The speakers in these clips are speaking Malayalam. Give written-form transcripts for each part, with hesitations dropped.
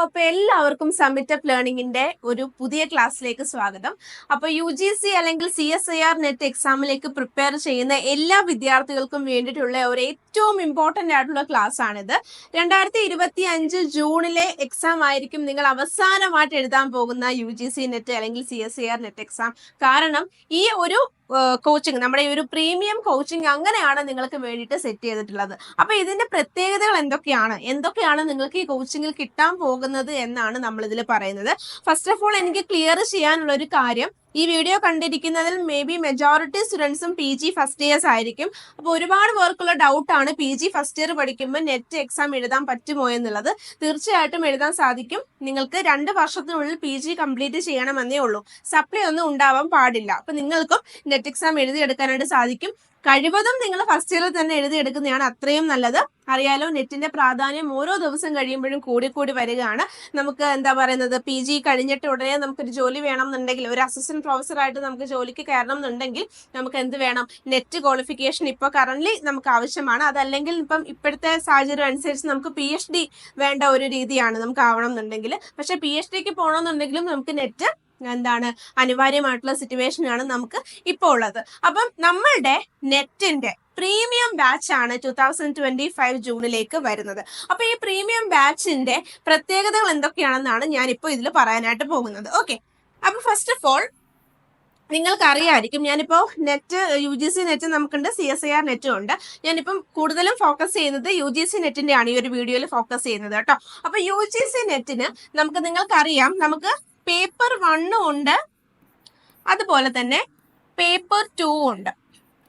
അപ്പൊ എല്ലാവർക്കും സബ്മിറ്റ് അപ്പ് ലേണിംഗിന്റെ ഒരു പുതിയ ക്ലാസ്സിലേക്ക് സ്വാഗതം. അപ്പൊ UGC അല്ലെങ്കിൽ CSIR നെറ്റ് എക്സാമിലേക്ക് പ്രിപ്പയർ ചെയ്യുന്ന എല്ലാ വിദ്യാർത്ഥികൾക്കും വേണ്ടിയിട്ടുള്ള ഒരു ഏറ്റവും ഇമ്പോർട്ടന്റ് ആയിട്ടുള്ള ക്ലാസ് ആണിത്. 2025 ജൂണിലെ എക്സാം ആയിരിക്കും നിങ്ങൾ അവസാനമായിട്ട് എഴുതാൻ പോകുന്ന UGC നെറ്റ് അല്ലെങ്കിൽ CSIR നെറ്റ് എക്സാം. കാരണം ഈ ഒരു കോച്ചിങ്, നമ്മുടെ ഈ ഒരു പ്രീമിയം കോച്ചിങ് അങ്ങനെയാണ് നിങ്ങൾക്ക് വേണ്ടിയിട്ട് സെറ്റ് ചെയ്തിട്ടുള്ളത്. അപ്പൊ ഇതിന്റെ പ്രത്യേകതകൾ എന്തൊക്കെയാണ് നിങ്ങൾക്ക് ഈ കോച്ചിങ്ങിൽ കിട്ടാൻ പോകുന്നത് എന്നാണ് നമ്മൾ ഇതിൽ പറയുന്നത്. ഫസ്റ്റ് ഓഫ് ഓൾ എനിക്ക് ക്ലിയർ ചെയ്യാനുള്ള ഒരു കാര്യം, ഈ വീഡിയോ കണ്ടിരിക്കുന്നതിൽ മേ ബി മെജോറിറ്റി സ്റ്റുഡൻസും PG ഫസ്റ്റ് ഇയേഴ്സ് ആയിരിക്കും. അപ്പോൾ ഒരുപാട് പേർക്കുള്ള ഡൗട്ടാണ്, PG ഫസ്റ്റ് ഇയർ പഠിക്കുമ്പോൾ നെറ്റ് എക്സാം എഴുതാൻ പറ്റുമോ എന്നുള്ളത്. തീർച്ചയായിട്ടും എഴുതാൻ സാധിക്കും. നിങ്ങൾക്ക് 2 വർഷത്തിനുള്ളിൽ PG കംപ്ലീറ്റ് ചെയ്യണമെന്നേ ഉള്ളൂ. സപ്ലൈ ഒന്നും ഉണ്ടാവാൻ പാടില്ല. അപ്പൊ നിങ്ങൾക്കും നെറ്റ് എക്സാം എഴുതിയെടുക്കാനായിട്ട് സാധിക്കും. കഴിവതും നിങ്ങൾ ഫസ്റ്റ് ഇയറിൽ തന്നെ എഴുതിയെടുക്കുന്നതാണ് അത്രയും നല്ലത്. അറിയാലോ, നെറ്റിന്റെ പ്രാധാന്യം ഓരോ ദിവസം കഴിയുമ്പോഴും കൂടി വരികയാണ്. നമുക്ക് എന്താ പറയുന്നത്, PG കഴിഞ്ഞിട്ട് ഉടനെ നമുക്കൊരു ജോലി വേണം എന്നുണ്ടെങ്കിൽ, ഒരു അസിസ്റ്റന്റ് പ്രൊഫസറായിട്ട് നമുക്ക് ജോലിക്ക് കയറണം എന്നുണ്ടെങ്കിൽ നമുക്ക് എന്ത് വേണം? നെറ്റ് ക്വാളിഫിക്കേഷൻ ഇപ്പോൾ കറന്റ് നമുക്ക് ആവശ്യമാണ്. അതല്ലെങ്കിൽ ഇപ്പോഴത്തെ സാഹചര്യം അനുസരിച്ച് നമുക്ക് PhD വേണ്ട ഒരു രീതിയാണ് നമുക്ക് ആവണം എന്നുണ്ടെങ്കിൽ. പക്ഷെ PhDക്ക് പോകണമെന്നുണ്ടെങ്കിലും നമുക്ക് നെറ്റ് അനിവാര്യമായിട്ടുള്ള സിറ്റുവേഷൻ ആണ് നമുക്ക് ഇപ്പോൾ ഉള്ളത്. അപ്പം നമ്മളുടെ നെറ്റിന്റെ പ്രീമിയം ബാച്ച് ആണ് 2025 ജൂണിലേക്ക് വരുന്നത്. അപ്പൊ ഈ പ്രീമിയം ബാച്ചിന്റെ പ്രത്യേകതകൾ എന്തൊക്കെയാണെന്നാണ് ഞാൻ ഇപ്പോൾ ഇതിൽ പറയാനായിട്ട് പോകുന്നത്. ഓക്കെ, അപ്പൊ ഫസ്റ്റ് ഓഫ് ഓൾ നിങ്ങൾക്ക് അറിയാമായിരിക്കും, ഞാനിപ്പോ നെറ്റ് UGC നെറ്റ് നമുക്കുണ്ട്, CSIR നെറ്റും ഉണ്ട്. ഞാനിപ്പം കൂടുതലും ഫോക്കസ് ചെയ്യുന്നത് UGC നെറ്റിന്റെ ആണ് ഈ ഒരു വീഡിയോയിൽ ഫോക്കസ് ചെയ്യുന്നത് കേട്ടോ. അപ്പൊ UGC നെറ്റിന് നിങ്ങൾക്കറിയാം, നമുക്ക് പേപ്പർ 1 ഉണ്ട്, അതുപോലെ തന്നെ പേപ്പർ 2 ഉണ്ട്.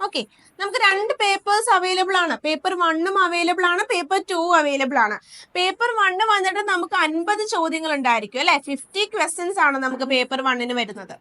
ഓക്കെ, നമുക്ക് 2 പേപ്പേഴ്സ് അവൈലബിൾ ആണ്. പേപ്പർ 1ഉം അവൈലബിൾ ആണ്, പേപ്പർ 2 അവൈലബിൾ ആണ്. പേപ്പർ 1 വന്നിട്ട് നമുക്ക് 50 ചോദ്യങ്ങൾ ഉണ്ടായിരിക്കും അല്ലെ. 50 ക്വസ്റ്റ്യൻസ് ആണ് നമുക്ക് പേപ്പർ 1ന് വരുന്നത്.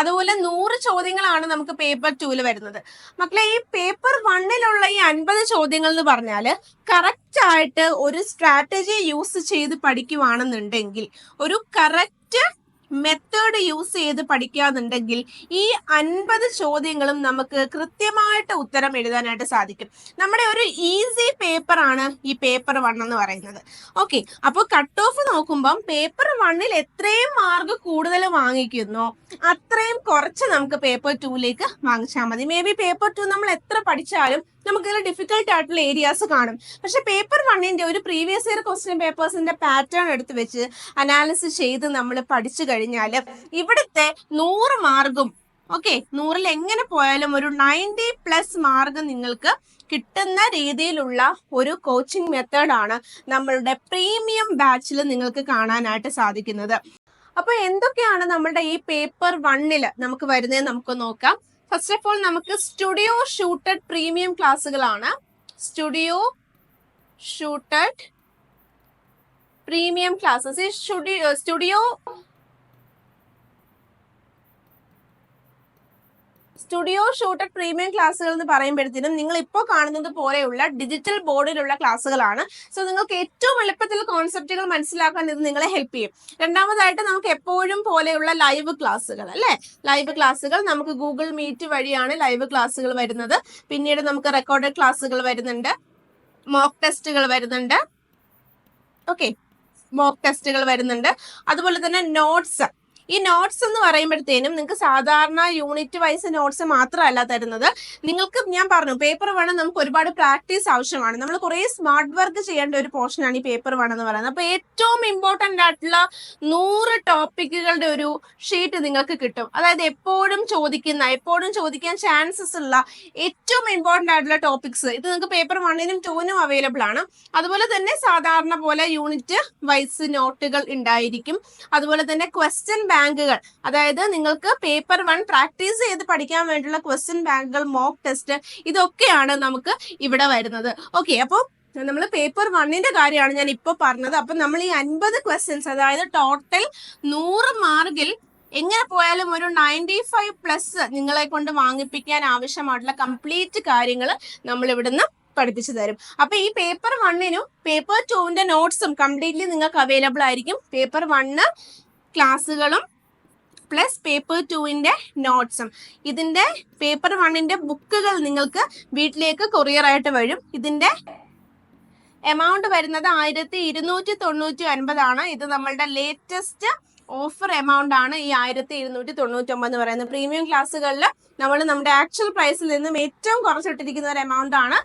അതുപോലെ 100 ചോദ്യങ്ങളാണ് നമുക്ക് പേപ്പർ 2ല് വരുന്നത്. മക്കളെ, ഈ പേപ്പർ 1ലുള്ള ഈ 50 ചോദ്യങ്ങൾ എന്ന് പറഞ്ഞാല് കറക്റ്റ് ആയിട്ട് ഒരു സ്ട്രാറ്റജി യൂസ് ചെയ്ത് പഠിക്കുവാണെന്നുണ്ടെങ്കിൽ, ഒരു കറക്റ്റ് മെത്തേഡ് യൂസ് ചെയ്ത് പഠിക്കാന്നുണ്ടെങ്കിൽ ഈ 50 ചോദ്യങ്ങളും നമുക്ക് കൃത്യമായിട്ട് ഉത്തരം എഴുതാനായിട്ട് സാധിക്കും. നമ്മുടെ ഒരു ഈസി പേപ്പർ ആണ് ഈ പേപ്പർ 1 എന്ന് പറയുന്നത്. ഓക്കെ, അപ്പോൾ കട്ട് ഓഫ് നോക്കുമ്പം പേപ്പർ 1ൽ എത്രയും മാർക്ക് കൂടുതൽ വാങ്ങിക്കുന്നോ അത്രയും കുറച്ച് നമുക്ക് പേപ്പർ 2ലേക്ക് വാങ്ങിച്ചാൽ മതി. മേ ബി പേപ്പർ 2 നമ്മൾ എത്ര പഠിച്ചാലും നമുക്കിതിൽ ഡിഫിക്കൽട്ട് ആയിട്ടുള്ള ഏരിയാസ് കാണും. പക്ഷെ പേപ്പർ 1ന്റെ ഒരു പ്രീവിയസ് ഇയർ ക്വസ്റ്റ്യൻ പേപ്പേഴ്സിന്റെ പാറ്റേൺ എടുത്ത് വെച്ച് അനാലിസിസ് ചെയ്ത് നമ്മൾ പഠിച്ചു കഴിഞ്ഞാൽ ഇവിടുത്തെ 100 മാർക്കും, ഓക്കെ, 100ൽ എങ്ങനെ പോയാലും ഒരു 90+ മാർക്ക് നിങ്ങൾക്ക് കിട്ടുന്ന രീതിയിലുള്ള ഒരു കോച്ചിങ് മെത്തേഡാണ് നമ്മളുടെ പ്രീമിയം ബാച്ചിൽ നിങ്ങൾക്ക് കാണാനായിട്ട് സാധിക്കുന്നത്. അപ്പൊ എന്തൊക്കെയാണ് നമ്മളുടെ ഈ പേപ്പർ 1ൽ നമുക്ക് വരുന്നത് നമുക്ക് നോക്കാം. ഫസ്റ്റ് ഓഫ് ഓൾ നമുക്ക് സ്റ്റുഡിയോ ഷൂട്ടഡ് പ്രീമിയം ക്ലാസ്സുകളാണ്. Studio shooted premium classes. ഈ സ്റ്റുഡിയോ ഷൂട്ടഡ് പ്രീമിയം ക്ലാസ്സുകൾ എന്ന് പറയുമ്പോഴത്തേനും നിങ്ങൾ ഇപ്പോൾ കാണുന്നത് പോലെയുള്ള ഡിജിറ്റൽ ബോർഡിലുള്ള ക്ലാസ്സുകളാണ്. സോ നിങ്ങൾക്ക് ഏറ്റവും എളുപ്പത്തിൽ കോൺസെപ്റ്റുകൾ മനസ്സിലാക്കാൻ ഇത് നിങ്ങളെ ഹെൽപ്പ് ചെയ്യും. രണ്ടാമതായിട്ട് നമുക്ക് എപ്പോഴും പോലെയുള്ള ലൈവ് ക്ലാസ്സുകൾ അല്ലെ. ലൈവ് ക്ലാസ്സുകൾ നമുക്ക് ഗൂഗിൾ മീറ്റ് വഴിയാണ് ലൈവ് ക്ലാസ്സുകൾ വരുന്നത്. പിന്നീട് നമുക്ക് റെക്കോർഡഡ് ക്ലാസ്സുകൾ വരുന്നുണ്ട്, മോക്ക് ടെസ്റ്റുകൾ വരുന്നുണ്ട്. ഓക്കെ, മോക്ക് ടെസ്റ്റുകൾ വരുന്നുണ്ട്. അതുപോലെ തന്നെ നോട്ട്സ്. ഈ നോട്ട്സ് എന്ന് പറയുമ്പോഴത്തേനും നിങ്ങൾക്ക് സാധാരണ യൂണിറ്റ് വൈസ് നോട്ട്സ് മാത്രമല്ല തരുന്നത്. നിങ്ങൾക്ക് ഞാൻ പറഞ്ഞു, പേപ്പർ 1 നമുക്ക് ഒരുപാട് പ്രാക്ടീസ് ആവശ്യമാണ്. നമ്മൾ കുറേ സ്മാർട്ട് വർക്ക് ചെയ്യേണ്ട ഒരു പോർഷനാണ് ഈ പേപ്പർ 1 എന്ന് പറയുന്നത്. അപ്പൊ ഏറ്റവും ഇമ്പോർട്ടന്റ് ആയിട്ടുള്ള 100 ടോപ്പിക്കുകളുടെ ഒരു ഷീറ്റ് നിങ്ങൾക്ക് കിട്ടും. അതായത് എപ്പോഴും ചോദിക്കാൻ ചാൻസസ് ഉള്ള ഏറ്റവും ഇമ്പോർട്ടന്റ് ആയിട്ടുള്ള ടോപ്പിക്സ് ഇത് നിങ്ങൾക്ക് പേപ്പർ 1നും 2നും അവൈലബിൾ ആണ്. അതുപോലെ തന്നെ സാധാരണ പോലെ യൂണിറ്റ് വൈസ് നോട്ടുകൾ ഉണ്ടായിരിക്കും. അതുപോലെ തന്നെ ക്വസ്റ്റ്യൻ ബാങ്കുകൾ, അതായത് നിങ്ങൾക്ക് പേപ്പർ 1 പ്രാക്ടീസ് ചെയ്ത് പഠിക്കാൻ വേണ്ടിയുള്ള ക്വസ്റ്റ്യൻ ബാങ്കുകൾ, മോക്ക് ടെസ്റ്റ്, ഇതൊക്കെയാണ് നമുക്ക് ഇവിടെ വരുന്നത്. ഓക്കെ, അപ്പോൾ നമ്മൾ പേപ്പർ 1ന്റെ കാര്യമാണ് ഞാൻ ഇപ്പോൾ പറഞ്ഞത്. അപ്പൊ നമ്മൾ ഈ 50 ക്വസ്റ്റ്യൻസ്, അതായത് ടോട്ടൽ 100 മാർക്കിൽ എങ്ങനെ പോയാലും ഒരു 95+ നിങ്ങളെ കൊണ്ട് വാങ്ങിപ്പിക്കാൻ ആവശ്യമായിട്ടുള്ള കംപ്ലീറ്റ് കാര്യങ്ങൾ നമ്മൾ ഇവിടുന്ന് പഠിപ്പിച്ചു തരും. അപ്പൊ ഈ പേപ്പർ 1നും പേപ്പർ 2ന്റെ നോട്ട്സും കംപ്ലീറ്റ്ലി നിങ്ങൾക്ക് അവൈലബിൾ ആയിരിക്കും. പേപ്പർ 1 ക്ലാസ്സുകളും പ്ലസ് പേപ്പർ 2ന്റെ നോട്ട്സും. ഇതിന്റെ പേപ്പർ 1ന്റെ ബുക്കുകൾ നിങ്ങൾക്ക് വീട്ടിലേക്ക് കൊറിയർ ആയിട്ട് വരും. ഇതിന്റെ എമൗണ്ട് വരുന്നത് 1299 ഇത് നമ്മളുടെ ലേറ്റസ്റ്റ് ഓഫർ എമൗണ്ട് ആണ് ഈ 1299 എന്ന് പറയുന്നത്. പ്രീമിയം ക്ലാസ്സുകളിൽ നമ്മൾ നമ്മുടെ ആക്ച്വൽ പ്രൈസിൽ നിന്നും ഏറ്റവും കുറച്ചിട്ടിരിക്കുന്ന ഒരു എമൗണ്ട് ആണ്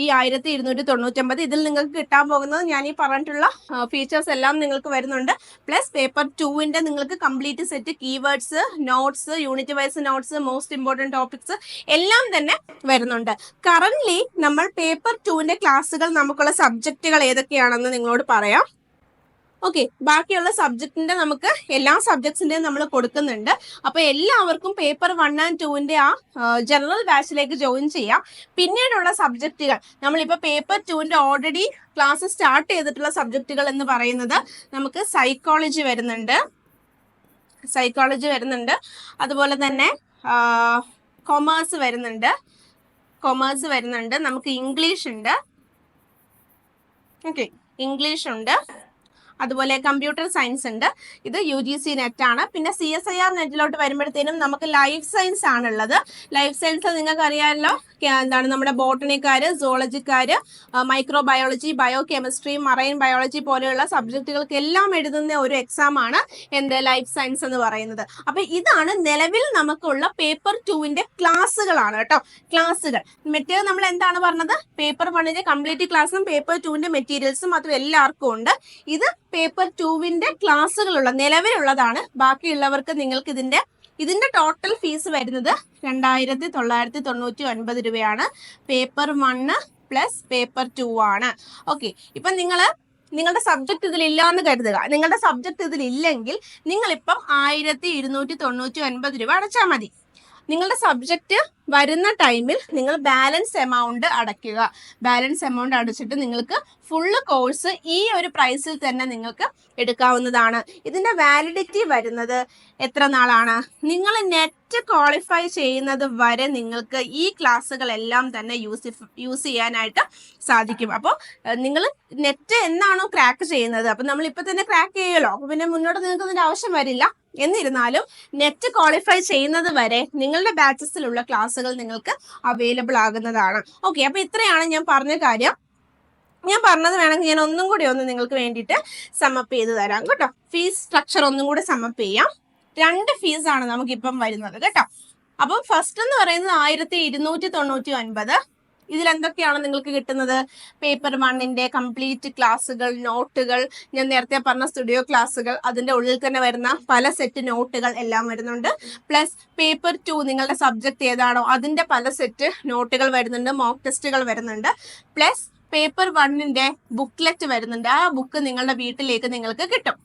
ഈ 1299. ഇതിൽ നിങ്ങൾക്ക് കിട്ടാൻ പോകുന്നത് ഞാൻ ഈ പറഞ്ഞിട്ടുള്ള ഫീച്ചേഴ്സ് എല്ലാം നിങ്ങൾക്ക് വരുന്നുണ്ട്. പ്ലസ് പേപ്പർ 2ന്റെ നിങ്ങൾക്ക് complete set keywords, notes, unit wise notes, most important topics എല്ലാം തന്നെ വരുന്നുണ്ട്. കറന്റ്ലി നമ്മൾ പേപ്പർ 2ന്റെ ക്ലാസ്സുകൾ നമുക്കുള്ള സബ്ജക്റ്റുകൾ ഏതൊക്കെയാണെന്ന് നിങ്ങളോട് പറയാം. ഓക്കെ, ബാക്കിയുള്ള സബ്ജക്റ്റിന്റെ നമുക്ക് എല്ലാ സബ്ജക്ട്സിന്റെയും നമ്മൾ കൊടുക്കുന്നുണ്ട്. അപ്പൊ എല്ലാവർക്കും പേപ്പർ 1 and 2ന്റെ ആ ജനറൽ ബാച്ചിലേക്ക് ജോയിൻ ചെയ്യാം. പിന്നീടുള്ള സബ്ജക്റ്റുകൾ നമ്മളിപ്പോ പേപ്പർ 2ന്റെ ഓൾറെഡി ക്ലാസ് സ്റ്റാർട്ട് ചെയ്തിട്ടുള്ള സബ്ജക്റ്റുകൾ എന്ന് പറയുന്നത് നമുക്ക് സൈക്കോളജി വരുന്നുണ്ട്, അതുപോലെ തന്നെ കൊമേഴ്സ് വരുന്നുണ്ട്, നമുക്ക് ഇംഗ്ലീഷ് ഉണ്ട്, അതുപോലെ കമ്പ്യൂട്ടർ സയൻസ് ഉണ്ട്. ഇത് UGC നെറ്റ് ആണ്. പിന്നെ CSIR നെറ്റിലോട്ട് വരുമ്പോഴത്തേനും നമുക്ക് ലൈഫ് സയൻസ് ആണുള്ളത്. ലൈഫ് സയൻസ് നിങ്ങൾക്ക് അറിയാമല്ലോ, എന്താണ് നമ്മുടെ ബോട്ടണിക്കാര്, സോളജിക്കാര്, microbiology, biochemistry, marine biology പോലെയുള്ള സബ്ജക്റ്റുകൾക്ക് എല്ലാം എഴുതുന്ന ഒരു എക്സാം ആണ് ലൈഫ് സയൻസ് എന്ന് പറയുന്നത്. അപ്പൊ ഇതാണ് നിലവിൽ നമുക്കുള്ള പേപ്പർ 2ന്റെ ക്ലാസ്സുകളാണ് കേട്ടോ. ക്ലാസ്സുകൾ മറ്റേ നമ്മൾ എന്താണ് പറഞ്ഞത്, പേപ്പർ 1ന്റെ കംപ്ലീറ്റ് ക്ലാസ്സും പേപ്പർ 2ന്റെ മെറ്റീരിയൽസും അതും എല്ലാവർക്കും ഉണ്ട്. ഇത് പേപ്പർ 2ന്റെ ക്ലാസ്സുകളുള്ള നിലവിലുള്ളതാണ്. ബാക്കിയുള്ളവർക്ക് നിങ്ങൾക്ക് ഇതിന്റെ ടോട്ടൽ ഫീസ് വരുന്നത് 2999 രൂപയാണ്. പേപ്പർ 1 പ്ലസ് പേപ്പർ 2 ആണ്. ഓക്കെ, ഇപ്പൊ നിങ്ങളുടെ സബ്ജക്ട് ഇതിലില്ലാന്ന് കരുതുക. നിങ്ങളുടെ സബ്ജക്ട് ഇതിലില്ലെങ്കിൽ നിങ്ങളിപ്പം 1299 രൂപ അടച്ചാൽ മതി. നിങ്ങളുടെ സബ്ജക്റ്റ് വരുന്ന ടൈമിൽ നിങ്ങൾ ബാലൻസ് എമൗണ്ട് അടയ്ക്കുക. ബാലൻസ് എമൗണ്ട് അടച്ചിട്ട് നിങ്ങൾക്ക് ഫുള്ള് കോഴ്സ് ഈ ഒരു പ്രൈസിൽ തന്നെ നിങ്ങൾക്ക് എടുക്കാവുന്നതാണ്. ഇതിന്റെ വാലിഡിറ്റി വരുന്നത് എത്ര നാളാണ്? നിങ്ങൾ നെറ്റ് ക്വാളിഫൈ ചെയ്യുന്നത് വരെ നിങ്ങൾക്ക് ഈ ക്ലാസ്സുകളെല്ലാം തന്നെ യൂസ് ചെയ്യാനായിട്ട് സാധിക്കും. അപ്പോൾ നിങ്ങൾ നെറ്റ് എന്നാണോ ക്രാക്ക് ചെയ്യുന്നത്, അപ്പം നമ്മൾ ഇപ്പം തന്നെ ക്രാക്ക് ചെയ്യുമല്ലോ, അപ്പോൾ പിന്നെ മുന്നോട്ട് നിങ്ങൾക്ക് അതിൻ്റെ ആവശ്യം വരില്ല. എന്നിരുന്നാലും നെറ്റ് ക്വാളിഫൈ ചെയ്യുന്നത് വരെ നിങ്ങളുടെ ബാച്ചസിലുള്ള ക്ലാസ്സുകൾ നിങ്ങൾക്ക് അവൈലബിൾ ആകുന്നതാണ്. ഓക്കെ, അപ്പൊ ഇത്രയാണ് ഞാൻ പറഞ്ഞ കാര്യം. ഞാൻ പറഞ്ഞത് വേണമെങ്കിൽ ഞാൻ ഒന്നും കൂടി നിങ്ങൾക്ക് വേണ്ടിയിട്ട് സമ്മപ്പ് ചെയ്ത് തരാം കേട്ടോ. ഫീസ് സ്ട്രക്ചർ ഒന്നും കൂടെ സമ്മപ്പ് ചെയ്യാം. 2 ഫീസാണ് നമുക്കിപ്പം വരുന്നത് കേട്ടോ. അപ്പം ഫസ്റ്റ് എന്ന് പറയുന്നത് 1299. ഇതിൽ എന്തൊക്കെയാണ് നിങ്ങൾക്ക് കിട്ടുന്നത്? പേപ്പർ 1ന്റെ കംപ്ലീറ്റ് ക്ലാസ്സുകൾ, നോട്ടുകൾ, ഞാൻ നേരത്തെ പറഞ്ഞ സ്റ്റുഡിയോ ക്ലാസ്സുകൾ, അതിന്റെ ഉള്ളിൽ തന്നെ വരുന്ന പല സെറ്റ് നോട്ടുകൾ എല്ലാം വരുന്നുണ്ട്. പ്ലസ് പേപ്പർ 2 നിങ്ങളുടെ സബ്ജക്ട് ഏതാണോ അതിന്റെ പല സെറ്റ് നോട്ടുകൾ വരുന്നുണ്ട്, മോക്ക് ടെസ്റ്റുകൾ വരുന്നുണ്ട്. പ്ലസ് പേപ്പർ 1ന്റെ ബുക്ക്ലെറ്റ് വരുന്നുണ്ട്. ആ ബുക്ക് നിങ്ങളുടെ വീട്ടിലേക്ക് നിങ്ങൾക്ക് കിട്ടും.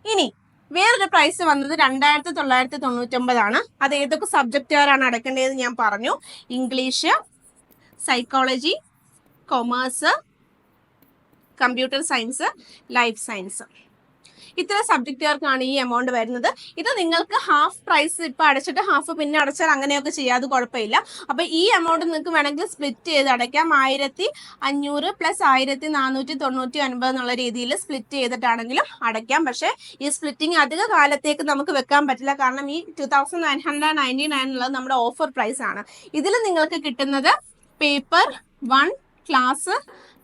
ഇനി വേറൊരു പ്രൈസ് വന്നത് 2999 ആണ്. അത് ഏതൊക്കെ സബ്ജക്റ്റുകാരാണ് അടയ്ക്കേണ്ടതെന്ന് ഞാൻ പറഞ്ഞു. English, psychology, commerce, computer science, life science, ഇത്ര സബ്ജക്റ്റുകാർക്കാണ് ഈ എമൗണ്ട് വരുന്നത്. ഇത് നിങ്ങൾക്ക് ഹാഫ് പ്രൈസ് ഇപ്പൊ അടച്ചിട്ട് ഹാഫ് പിന്നെ അടച്ചാൽ അങ്ങനെയൊക്കെ ചെയ്യാതെ കുഴപ്പമില്ല. അപ്പൊ ഈ എമൗണ്ട് നിങ്ങൾക്ക് വേണമെങ്കിൽ സ്പ്ലിറ്റ് ചെയ്ത് അടയ്ക്കാം. 1500 പ്ലസ് 1499 എന്നുള്ള രീതിയിൽ സ്പ്ലിറ്റ് ചെയ്തിട്ടാണെങ്കിലും അടയ്ക്കാം. പക്ഷെ ഈ സ്പ്ലിറ്റിംഗ് അധിക കാലത്തേക്ക് നമുക്ക് വെക്കാൻ പറ്റില്ല. കാരണം ഈ 2999 ഉള്ളത് നമ്മുടെ ഓഫർ പ്രൈസ് ആണ്. ഇതിൽ നിങ്ങൾക്ക് കിട്ടുന്നത് paper 1 class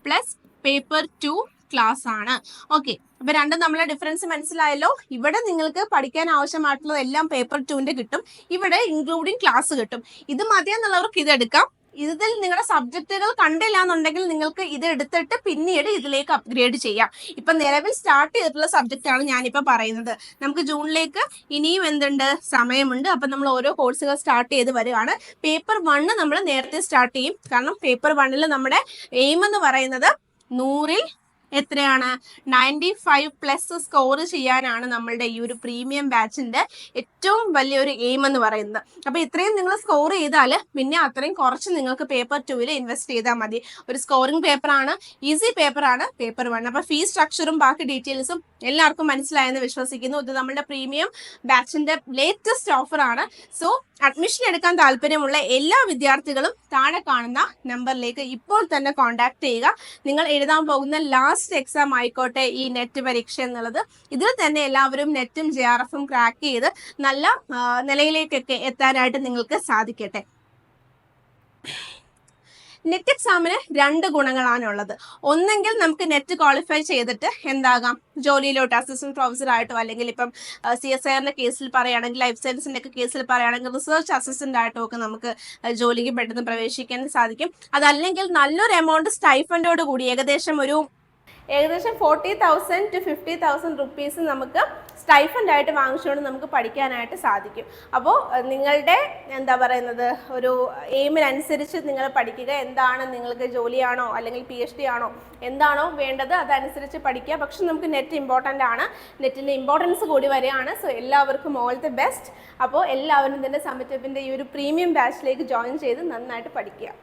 plus paper 2 class ആണ്. ഓക്കെ, അപ്പൊ രണ്ടും നമ്മളെ ഡിഫറൻസ് മനസ്സിലായല്ലോ. ഇവിടെ നിങ്ങൾക്ക് പഠിക്കാൻ ആവശ്യമായിട്ടുള്ളത് എല്ലാം പേപ്പർ 2ന്റെ കിട്ടും. ഇവിടെ ഇൻക്ലൂഡിങ് ക്ലാസ് കിട്ടും. ഇത് മതിയെന്നുള്ളവർക്ക് ഇതെടുക്കാം. ഇതിൽ നിങ്ങളുടെ സബ്ജക്റ്റുകൾ കണ്ടില്ല എന്നുണ്ടെങ്കിൽ നിങ്ങൾക്ക് ഇത് എടുത്തിട്ട് പിന്നീട് ഇതിലേക്ക് അപ്ഗ്രേഡ് ചെയ്യാം. ഇപ്പൊ നിലവിൽ സ്റ്റാർട്ട് ചെയ്തിട്ടുള്ള സബ്ജക്റ്റ് ആണ് ഞാനിപ്പോ പറയുന്നത്. നമുക്ക് ജൂണിലേക്ക് ഇനിയും എന്തുണ്ട്, സമയമുണ്ട്. അപ്പൊ നമ്മൾ ഓരോ കോഴ്സുകൾ സ്റ്റാർട്ട് ചെയ്ത് വരികയാണ്. പേപ്പർ 1 നമ്മൾ നേരത്തെ സ്റ്റാർട്ട് ചെയ്യും. കാരണം പേപ്പർ 1ൽ നമ്മുടെ എയിം എന്ന് പറയുന്നത് 100ൽ എത്രയാണ് 95 പ്ലസ് സ്കോർ ചെയ്യാനാണ് നമ്മളുടെ ഈ ഒരു പ്രീമിയം ബാച്ചിന്റെ ഏറ്റവും വലിയൊരു എയിം എന്ന് പറയുന്നത്. അപ്പൊ ഇത്രയും നിങ്ങൾ സ്കോർ ചെയ്താൽ പിന്നെ അത്രയും കുറച്ച് നിങ്ങൾക്ക് പേപ്പർ 2ൽ ഇൻവെസ്റ്റ് ചെയ്താൽ മതി. ഒരു സ്കോറിംഗ് പേപ്പറാണ്, ഈസി പേപ്പറാണ് പേപ്പർ 1. അപ്പൊ ഫീസ് സ്ട്രക്ചറും ബാക്കി ഡീറ്റെയിൽസും എല്ലാവർക്കും മനസ്സിലായെന്ന് വിശ്വസിക്കുന്നു. ഇത് നമ്മുടെ പ്രീമിയം ബാച്ചിന്റെ ലേറ്റസ്റ്റ് ഓഫർ ആണ്. സോ അഡ്മിഷൻ എടുക്കാൻ താല്പര്യമുള്ള എല്ലാ വിദ്യാർത്ഥികളും താഴെ കാണുന്ന നമ്പറിലേക്ക് ഇപ്പോൾ തന്നെ കോൺടാക്ട് ചെയ്യുക. നിങ്ങൾ എഴുതാൻ പോകുന്ന ലാസ്റ്റ് എക്സാം ആയിക്കോട്ടെ ഈ നെറ്റ് പരീക്ഷ എന്നുള്ളത്, ഇതിൽ തന്നെ എല്ലാവരും നെറ്റും JRFും ക്രാക്ക് ചെയ്ത് നല്ല നിലയിലേക്കൊക്കെ എത്താനായിട്ട് നിങ്ങൾക്ക് സാധിക്കട്ടെ. നെറ്റ് എക്സാമിന് 2 ഗുണങ്ങളാണുള്ളത്. ഒന്നെങ്കിൽ നമുക്ക് നെറ്റ് ക്വാളിഫൈ ചെയ്തിട്ട് എന്താകാം, ജോലിയിലോട്ട് അസിസ്റ്റന്റ് പ്രൊഫസർ ആയിട്ടോ, അല്ലെങ്കിൽ ഇപ്പം CSIR കേസിൽ പറയുകയാണെങ്കിൽ, ലൈഫ് സയൻസിന്റെ ഒക്കെ കേസിൽ പറയുകയാണെങ്കിൽ റിസർച്ച് അസിസ്റ്റന്റ് ആയിട്ടോ ഒക്കെ നമുക്ക് ജോലിക്ക് പെട്ടെന്ന് പ്രവേശിക്കാൻ സാധിക്കും. അതല്ലെങ്കിൽ നല്ലൊരു എമൗണ്ട് സ്റ്റൈഫൻഡോട് കൂടി ഏകദേശം 40,000 to 50,000 റുപ്പീസ് നമുക്ക് സ്റ്റൈഫൻഡ് ആയിട്ട് വാങ്ങിച്ചുകൊണ്ട് നമുക്ക് പഠിക്കാനായിട്ട് സാധിക്കും. അപ്പോൾ നിങ്ങളുടെ എന്താ പറയുന്നത് ഒരു എയിമിനനുസരിച്ച് നിങ്ങൾ പഠിക്കുക. എന്താണ് നിങ്ങൾക്ക്, ജോലിയാണോ അല്ലെങ്കിൽ PhD ആണോ, എന്താണോ വേണ്ടത് അതനുസരിച്ച് പഠിക്കുക. പക്ഷെ നമുക്ക് നെറ്റ് ഇമ്പോർട്ടൻ്റ് ആണ്, നെറ്റിൻ്റെ ഇമ്പോർട്ടൻസ് കൂടി വരികയാണ്. സോ എല്ലാവർക്കും ഓൾ ദി ബെസ്റ്റ്. അപ്പോൾ എല്ലാവരും തന്നെ സമ്മിറ്റപ്പിൻ്റെ ഈ ഒരു പ്രീമിയം ബാച്ചിലേക്ക് ജോയിൻ ചെയ്ത് നന്നായിട്ട് പഠിക്കുക.